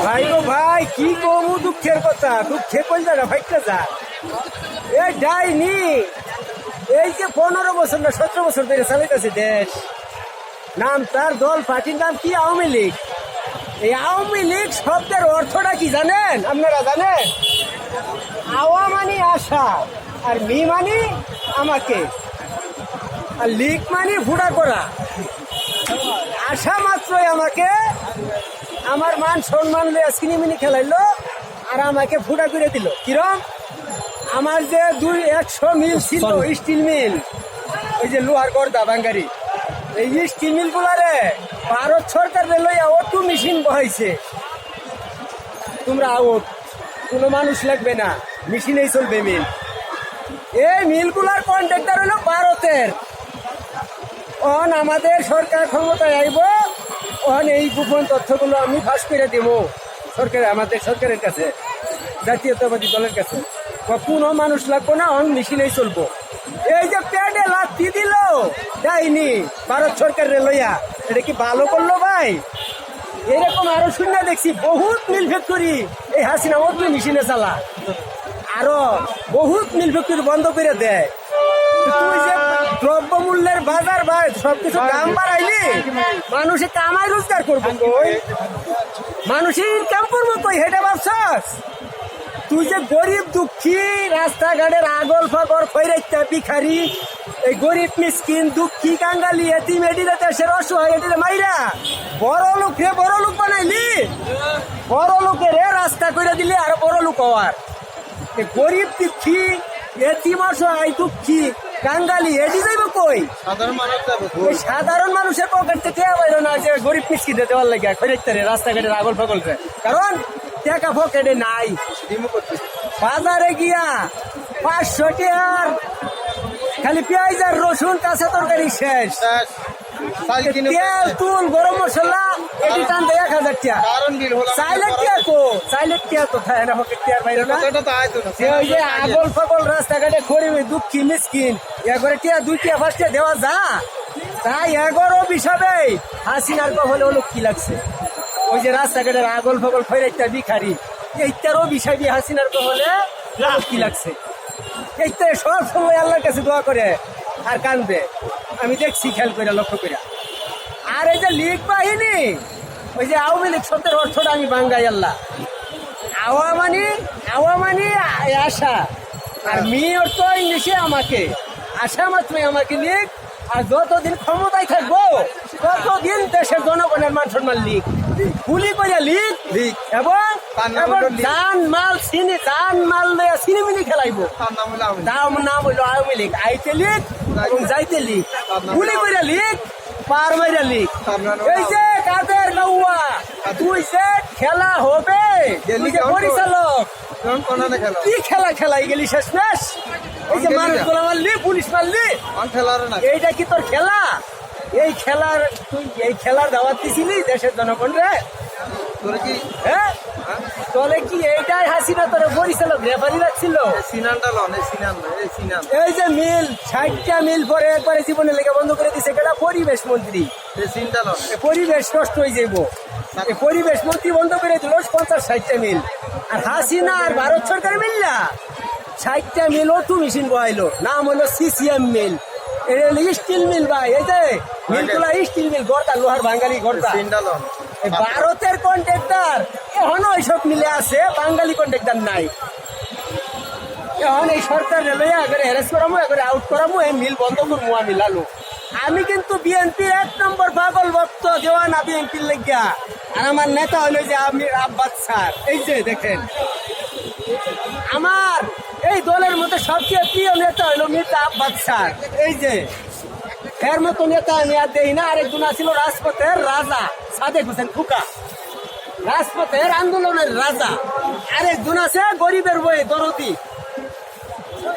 ভাই গো ভাই, কি কমু দুঃখের কথা, দুঃখে কইলা না ভাইটা যা এ ডাইনি। এই যে 15 বছর না 17 বছর ধরে চালাইতেছে দেশ, নাম তার দল পার্টির নাম কি আওয়ামী লীগ। এই আওয়ামী লীগ শব্দের অর্থটা কি জানেন আপনারা? জানেন? আওয়া মানে আশা, আর মি মানে আমাকে, আর লীগ মানে ভুড়া করা। আশা মাত্রই আমাকে আমার মান সম্মান লিয়া সিনেমিনি খেলাইলো আর আমাকে ফুটা করে দিল। কিরম? আমার যে 100 মিল ছিল স্টিল মিল, ওই যে লোহার গর্দা বাঙ্গারি, এই স্টিল মিল গুলারে ভারত সরকার লইয়া অটো মেশিন বহাইছে। তোমরা আউট, কোনো মানুষ লাগবে না, মেশিনেই চলবে মিল। এই মিলগুলার কন্ট্রাক্টর হলো ভারতের। অন আমাদের সরকার ক্ষমতায় আইব, অন এই গোপন তথ্যগুলো আমি ফাঁস করে দেবো সরকার, আমাদের সরকারের কাছে, জাতীয়তাবাদী দলের কাছে। কোনো মানুষ লাগবো না, অন মেশিনেই চলবো। এই যে প্যাডে লাথি দিল যায়নি ভারত সরকারের লইয়া, এটা কি ভালো করলো ভাই? এরকম আরো শূন্য দেখছি, বহুত মিল ফ্যাক্টরি এই হাসিনা অত মেশিনে চালা, আরো বহুত মিল ফ্যাক্টরি বন্ধ করে দেয়। তুই যে দ্রব্য মূল্যের বাজার ভাই সবকিছু দাম বাড়াইলি, মানুষে কামাই রোজগার করবো কই, মানুষে ইনকাম করবো কই, হেঁটে ভাবছস? তুই যে গরিব দুঃখী, রাস্তাঘাটের আগল ফাগল খৈরাইতা ভিখারি, এই গরিব মিসকিন দুঃখী কাঙ্গালি এতিম এডিরে দেশের অসহায় এডিরে মাইরা বড় লোক রে বড় লোক বানাইলি, বড় লোকের রাস্তা করে দিলি আর বড় লোক হওয়ার। গরিব দুঃখী এতিম অসহায় দুঃখী কাঙ্গালি এডি যাইব কই? সাধারণ মানুষের পকেট থেকে বাইরো না, যে গরিব মিসকিনে দেওয়ার লাগে খৈরাইতারে রাস্তাঘাটের আগল ফাগল রে, কারণ টাকা পকেটে নাই। বাজারে গিয়া 500 টাকার খালি পেঁয়াজ আর রসুন কাঁচা তরকারি শেষ, তেল তুল গরম মশলা এটি টানতে 1000 টাকা। চাইলে টিয়া কো, চাইলে টিয়া তো থাকে না পকেট টিয়ার বাইরে না। ওই যে আগল ফাগল রাস্তাঘাটে গরিব দুঃখী মিসকিন এগরে টিয়া 2 টাকা 5 টাকা দেওয়া যা, তাই এগর অভিশাপে হাসিনার কহলে হলো কি লাগছে। ওই যে রাস্তাঘাটের আগল ফাগল খৈরাইতা ভিখারি, এইটার অভিশাপী হাসিনার কহলে কি লাগছে। এইটা সব সময় আল্লাহর কাছে দোয়া করে আর কানবে, আমি দেখছি খেয়াল করে লক্ষ্য করে। আর এই যে লীগ বাহিনী, ওই যে আওয়ামী লীগ শব্দের অর্থটা আমি বাঙ্গাই আল্লাহ। আওয়া মানে আশা, আর মি অর্থ ইংলিশে আমাকে, আশা মাত্রই আমাকে লীগ। আর যতদিন ক্ষমতায় থাকবো ততদিন দেশের জনগণের মান সম্মান লীগ, গুলি করে লীগ এবং জান মাল সিনেমিনি খেলাইবো। নাম হইলো আওয়ামী লীগ, আইতে লীগ এবং যাইতে লীগ, গুলি করে লীগ, পার মাইরা লীগ। এই যে কাদের নৌয়া, তুই যে খেলা হবে, তুই যে পরিচালক, কি খেলা খেলাই গেলি শেষ মেশ? এই যে মানুষ গোলা মারলি, পুলিশ মারলি, এইটা কি তোর খেলা? এই খেলার তুই এই খেলার দাওয়াত দিছিলি দেশের জনগণ রে? হ্যাঁ, তোলে কি এইটাই হাসিনা তোর পরিচালক রেফারি রাখছিল? এই যে মিল 60টা মিল পরে একবারে জীবনের লেগে বন্ধ করে দিছে কেটা? পরিবেশ মন্ত্রী। পরিবেশ নষ্ট হয়ে যাইব, পরিবেশ মন্ত্রী বন্ধ করে দিল 50-60টা মিল। আর হাসিনা আর ভারত সরকার মিললা 60টা মিল অটো মেশিন বহাইলো, নাম হলো CCM মিল। স্টিল মিল ভাই, এই যে মিলগুলা স্টিল মিল, গড়তা লোহার বাঙালি গড়তা। ভারতের কন্ট্রাক্টর এখনো এইসব মিলে আছে, বাঙালি কন্ট্রাক্টর নাই। এখন এই সরকার লইয়া এবারে হ্যারেস করামো, এবারে আউট করামো, এই মিল বন্ধ করবো আমি লালু। আমি কিন্তু বিএনপির 1 নম্বর পাগল ভক্ত, দেওয়ানা বিএনপির লেগিয়া। আর আমার নেতা হলো যে আমির আব্বাস স্যার। এই যে দেখেন, আমার এই দলের মধ্যে সবচেয়ে প্রিয় নেতা হলো মির্জা আব্বাস স্যার। এই যে এর মতো নেতা আমি আর দেই না। আরেকজন ছিল রাজপথের রাজা সাদেক হোসেন ফুকা, রাজপথের আন্দোলনের রাজা। আরেকজন আছে গরিবের বই দরদি,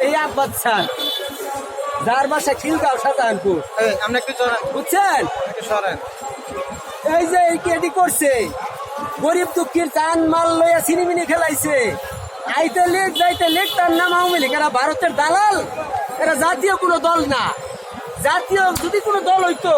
এই আব্বাস স্যার, যার বাসা খিলগাঁও শাহজাহানপুর। বুঝছেন? এই যে এই কেডি করছে, গরিব দুঃখীর চান মাল লইয়া সিনেমিনি খেলাইছে। আইতে লীগ যাইতে লীগ, তার নাম আওয়ামী লীগ। এরা ভারতের দালাল, এরা জাতীয় কোনো দল না। জাতীয় যদি কোনো দল হইতো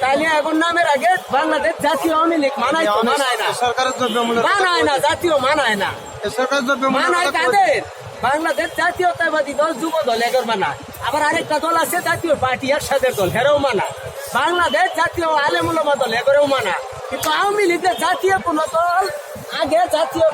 কালিয়া আগুন নামের আগে বাংলাদেশ জাতীয় আওয়ামী লীগ মানায় তো মানায় না, সরকারের দ্রব্যমূল্য মানায় না, জাতীয় মানায় না, সরকারের দ্রব্যমূল্য মানায় তাদের বাংলাদেশ জাতীয়তাবাদী দল যুব দল এগর মানায়, আবার আরেকটা দল আছে জাতীয় পার্টি এরশাদের দল হেরেও মানায়, বাংলাদেশ জাতীয় আলেম উলামা দল এগরেও মানায়, কিন্তু আওয়ামী লীগের জাতীয় কোন দল আগে জাতীয়